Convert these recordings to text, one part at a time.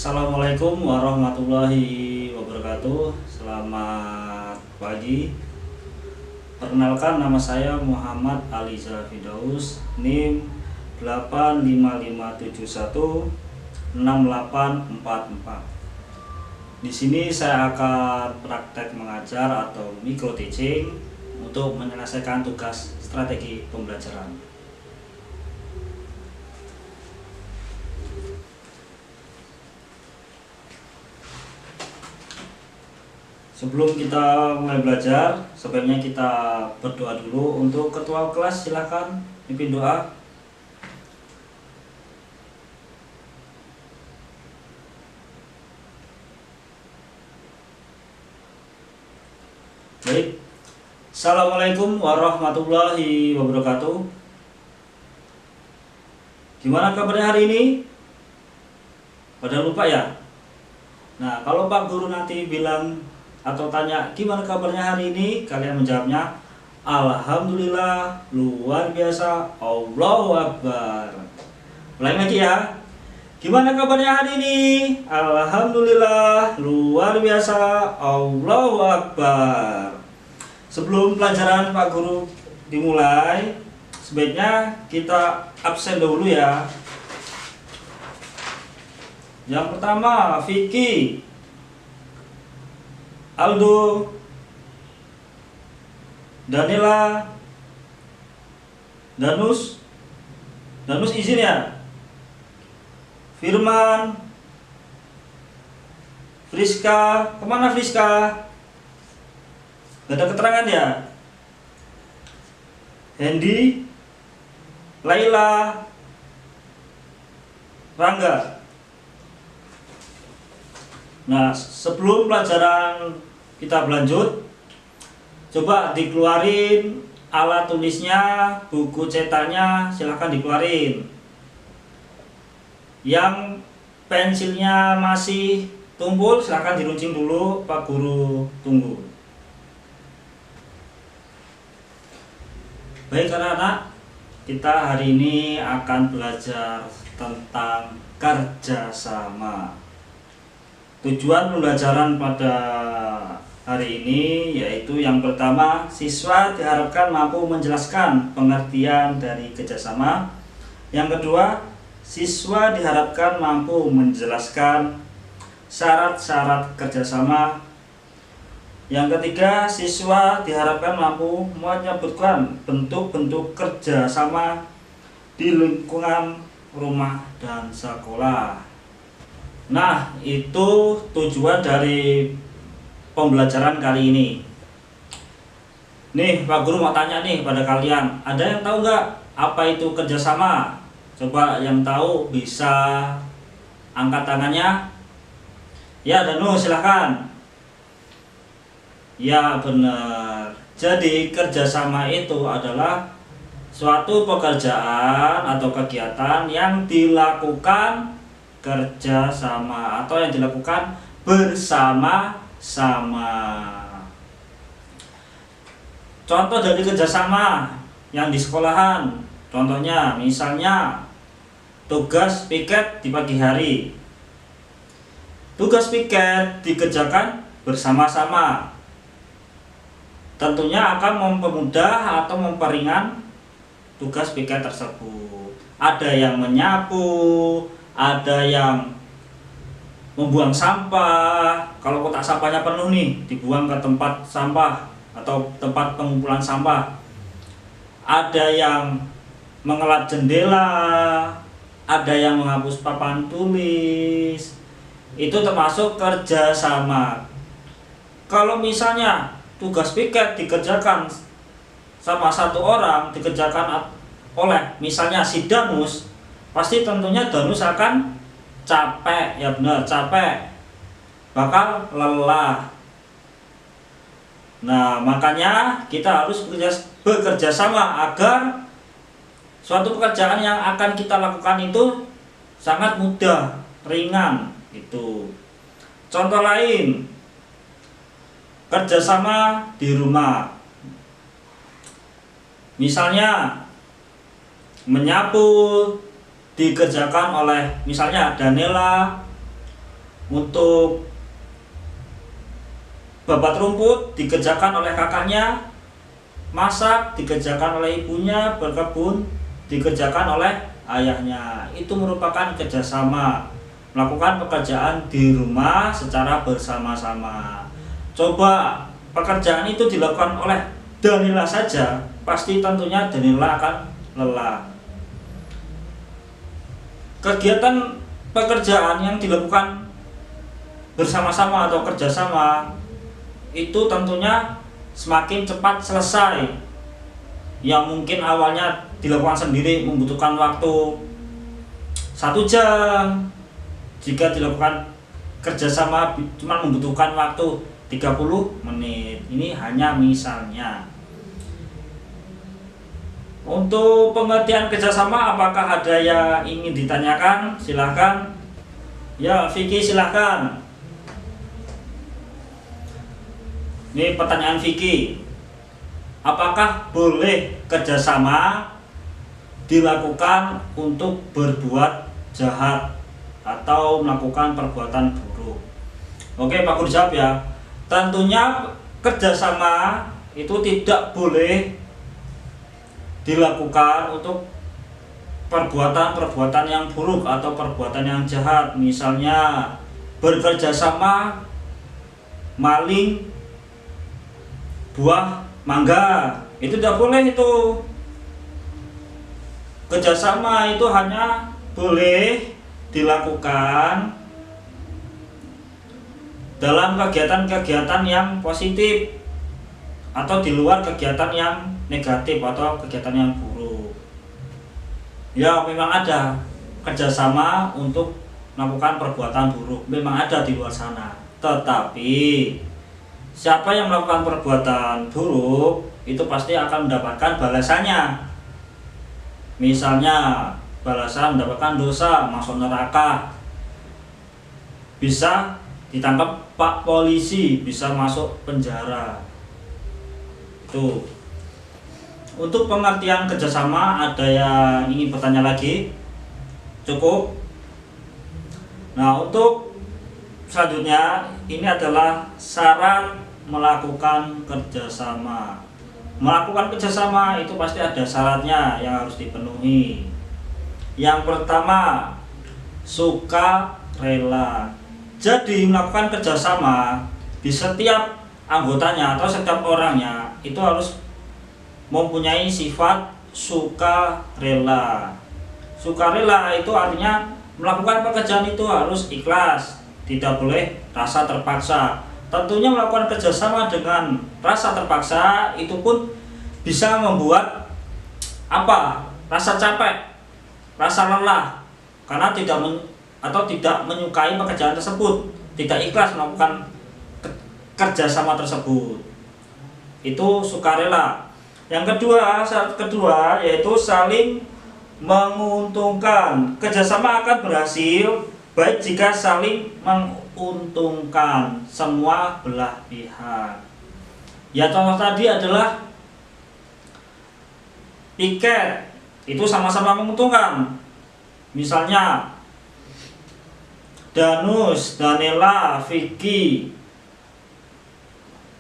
Assalamualaikum warahmatullahi wabarakatuh. Selamat pagi. Perkenalkan, nama saya Muhammad Aliza Fidaus, NIM 855716844. Di sini saya akan praktek mengajar atau micro teaching untuk menyelesaikan tugas strategi pembelajaran. Sebelum kita mulai belajar, sebaiknya kita berdoa dulu. Untuk ketua kelas, silakan pimpin doa. Baik. Assalamualaikum warahmatullahi wabarakatuh. Gimana kabarnya hari ini? Pada lupa ya? Nah, kalau Pak Guru nanti bilang atau tanya gimana kabarnya hari ini, kalian menjawabnya alhamdulillah, luar biasa, Allahu Akbar. Ulangi lagi ya. Gimana kabarnya hari ini? Alhamdulillah, luar biasa, Allahu Akbar. Sebelum pelajaran Pak Guru dimulai, sebaiknya kita absen dulu ya. Yang pertama, Vicky, Aldo, Danila, Danus izin ya. Firman, Friska, kemana Friska? Gak ada keterangan ya. Hendy, Laila, Rangga. Nah, sebelum pelajaran kita berlanjut, coba dikeluarin alat tulisnya, buku cetaknya, silahkan dikeluarin. Yang pensilnya masih tumpul, silahkan diruncing dulu, Pak Guru tunggu. Baik anak-anak, kita hari ini akan belajar tentang kerjasama. Tujuan pembelajaran pada hari ini yaitu yang pertama, siswa diharapkan mampu menjelaskan pengertian dari kerjasama. Yang kedua, siswa diharapkan mampu menjelaskan syarat-syarat kerjasama. Yang ketiga, siswa diharapkan mampu menyebutkan bentuk-bentuk kerjasama di lingkungan rumah dan sekolah. Nah, itu tujuan dari pembelajaran kali ini. Nih, Pak Guru mau tanya nih pada kalian, ada yang tahu nggak apa itu kerjasama? Coba yang tahu bisa angkat tangannya. Ya, Danu silahkan. Ya, benar. Jadi kerjasama itu adalah suatu pekerjaan atau kegiatan yang dilakukan kerjasama atau yang dilakukan bersama-sama. Contoh dari kerjasama yang di sekolahan, contohnya misalnya tugas piket di pagi hari. Tugas piket dikerjakan bersama-sama. Tentunya akan mempermudah atau memperingan tugas piket tersebut. Ada yang menyapu, ada yang membuang sampah. Kalau kotak sampahnya penuh nih, dibuang ke tempat sampah atau tempat pengumpulan sampah. Ada yang mengelap jendela, ada yang menghapus papan tulis. Itu termasuk kerjasama. Kalau misalnya tugas piket dikerjakan sama satu orang, dikerjakan oleh misalnya si Danus, pasti tentunya Danus akan capek, ya benar, capek, bakal lelah. Nah, makanya kita harus bekerja sama agar suatu pekerjaan yang akan kita lakukan itu sangat mudah, ringan, gitu. Contoh lain, kerjasama di rumah. Misalnya menyapu dikerjakan oleh misalnya Danila, Untuk babat rumput dikerjakan oleh kakaknya, masak dikerjakan oleh ibunya, berkebun dikerjakan oleh ayahnya. Itu merupakan kerjasama, melakukan pekerjaan di rumah secara bersama-sama. Coba pekerjaan itu dilakukan oleh Danila saja, pasti tentunya Danila akan lelah. Kegiatan pekerjaan yang dilakukan bersama-sama atau kerjasama itu tentunya semakin cepat selesai. Yang mungkin awalnya dilakukan sendiri membutuhkan waktu 1 jam, jika dilakukan kerjasama cuma membutuhkan waktu 30 menit. Ini hanya misalnya. Untuk pengertian kerjasama, apakah ada yang ingin ditanyakan? Silahkan. Ya, Vicky silahkan. Ini pertanyaan Vicky. Apakah boleh kerjasama dilakukan untuk berbuat jahat atau melakukan perbuatan buruk? Oke, Pak Guru jawab ya. Tentunya kerjasama itu tidak boleh dilakukan untuk perbuatan-perbuatan yang buruk atau perbuatan yang jahat. Misalnya bekerjasama maling buah mangga, itu tidak boleh. Itu kerjasama itu hanya boleh dilakukan dalam kegiatan-kegiatan yang positif atau di luar kegiatan yang negatif atau kegiatan yang buruk. Ya, memang ada kerjasama untuk melakukan perbuatan buruk, memang ada di luar sana. Tetapi siapa yang melakukan perbuatan buruk itu pasti akan mendapatkan balasannya. Misalnya balasan mendapatkan dosa, masuk neraka, bisa ditangkap Pak polisi, bisa masuk penjara. Itu. Untuk pengertian kerjasama, ada yang ingin bertanya lagi? Cukup? Nah, untuk selanjutnya ini adalah syarat melakukan kerjasama. Melakukan kerjasama itu pasti ada syaratnya yang harus dipenuhi. Yang pertama, suka rela. Jadi melakukan kerjasama di setiap anggotanya atau setiap orangnya itu harus mempunyai sifat suka rela. Suka rela itu artinya melakukan pekerjaan itu harus ikhlas, tidak boleh rasa terpaksa. Tentunya melakukan kerjasama dengan rasa terpaksa itu pun bisa membuat rasa capek, rasa lelah, karena tidak menyukai pekerjaan tersebut, tidak ikhlas melakukan kerjasama tersebut. Itu sukarela. Yang kedua, syarat kedua yaitu saling menguntungkan. Kerjasama akan berhasil baik jika saling menguntungkan semua belah pihak. Ya, contoh tadi adalah piket, itu sama-sama menguntungkan. Misalnya Danus, Danila, Vicky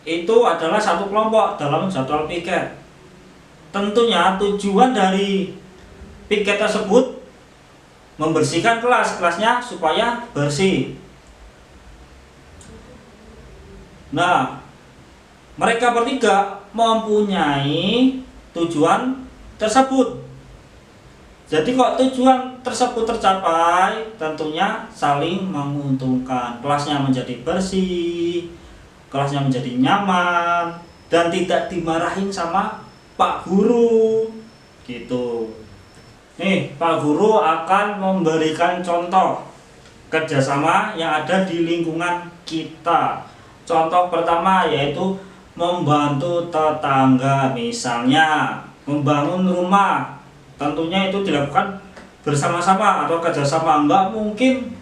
itu adalah satu kelompok dalam jadwal piket. Tentunya tujuan dari piket tersebut membersihkan kelasnya supaya bersih. Nah, mereka bertiga mempunyai tujuan tersebut. Jadi kok tujuan tersebut tercapai, tentunya saling menguntungkan. Kelasnya menjadi bersih, kelasnya menjadi nyaman, dan tidak dimarahin sama Pak Guru gitu. Nih, Pak Guru akan memberikan contoh kerjasama yang ada di lingkungan kita. Contoh pertama yaitu membantu tetangga. Misalnya membangun rumah, tentunya itu dilakukan bersama-sama atau kerjasama. Enggak mungkin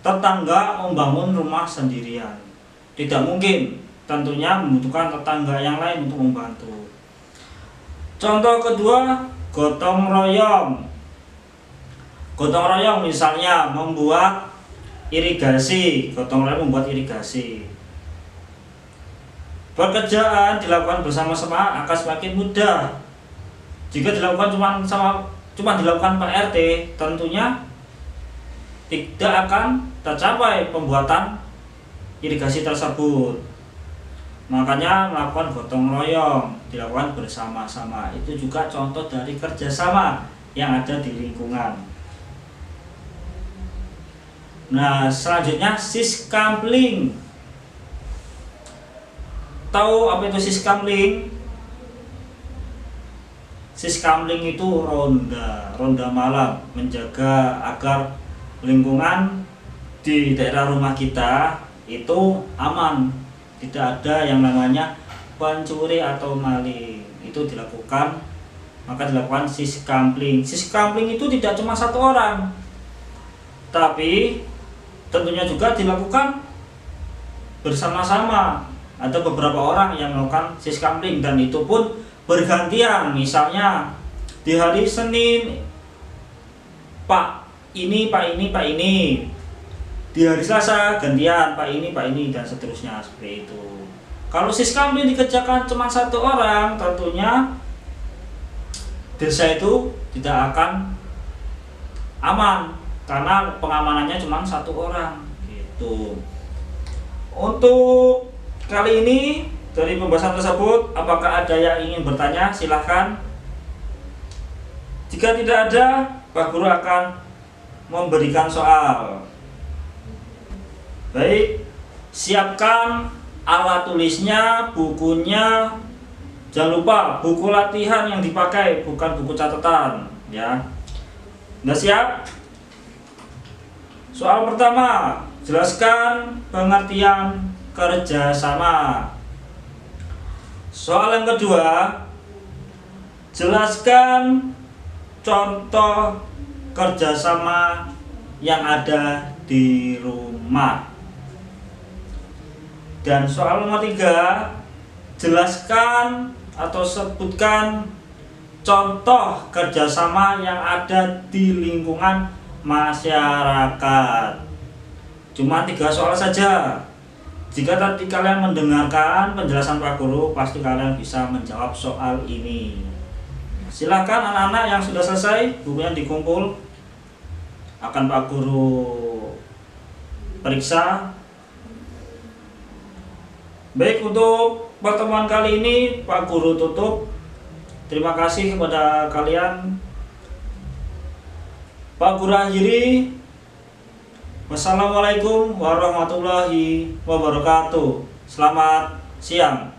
tetangga membangun rumah sendirian, tidak mungkin. Tentunya membutuhkan tetangga yang lain untuk membantu. Contoh kedua, gotong royong. Gotong royong misalnya membuat irigasi, gotong royong membuat irigasi. Pekerjaan dilakukan bersama-sama akan semakin mudah. Jika dilakukan cuma dilakukan Pak RT, tentunya tidak akan tercapai pembuatan irigasi tersebut. Makanya melakukan gotong royong, dilakukan bersama-sama. Itu juga contoh dari kerjasama yang ada di lingkungan. Nah, selanjutnya siskamling. Tahu apa itu siskamling? Siskamling itu ronda malam, menjaga agar lingkungan di daerah rumah kita itu aman, tidak ada yang namanya pencuri atau maling. Itu dilakukan, maka dilakukan siskamling. Siskamling itu tidak cuma satu orang, tapi tentunya juga dilakukan bersama-sama. Ada beberapa orang yang melakukan siskamling dan itu pun bergantian. Misalnya di hari Senin Pak ini. Di hari Selasa gantian Pak ini dan seterusnya seperti itu. Kalau siskamling dikerjakan cuma satu orang, tentunya desa itu tidak akan aman karena pengamanannya cuma satu orang gitu. Untuk kali ini dari pembahasan tersebut, apakah ada yang ingin bertanya? Silahkan. Jika tidak ada, Pak Guru akan memberikan soal. Baik, siapkan alat tulisnya, bukunya. Jangan lupa buku latihan yang dipakai, bukan buku catatan, ya. Sudah siap? Soal pertama, jelaskan pengertian kerjasama. Soal yang kedua, jelaskan contoh kerjasama yang ada di rumah. Dan soal nomor 3, jelaskan atau sebutkan contoh kerjasama yang ada di lingkungan masyarakat. Cuma 3 soal saja. Jika tadi kalian mendengarkan penjelasan Pak Guru, pasti kalian bisa menjawab soal ini. Silakan anak-anak yang sudah selesai, bukunya dikumpul, akan Pak Guru periksa. Baik, untuk pertemuan kali ini Pak Guru tutup. Terima kasih kepada kalian. Pak Guru akhiri. Wassalamualaikum warahmatullahi wabarakatuh. Selamat siang.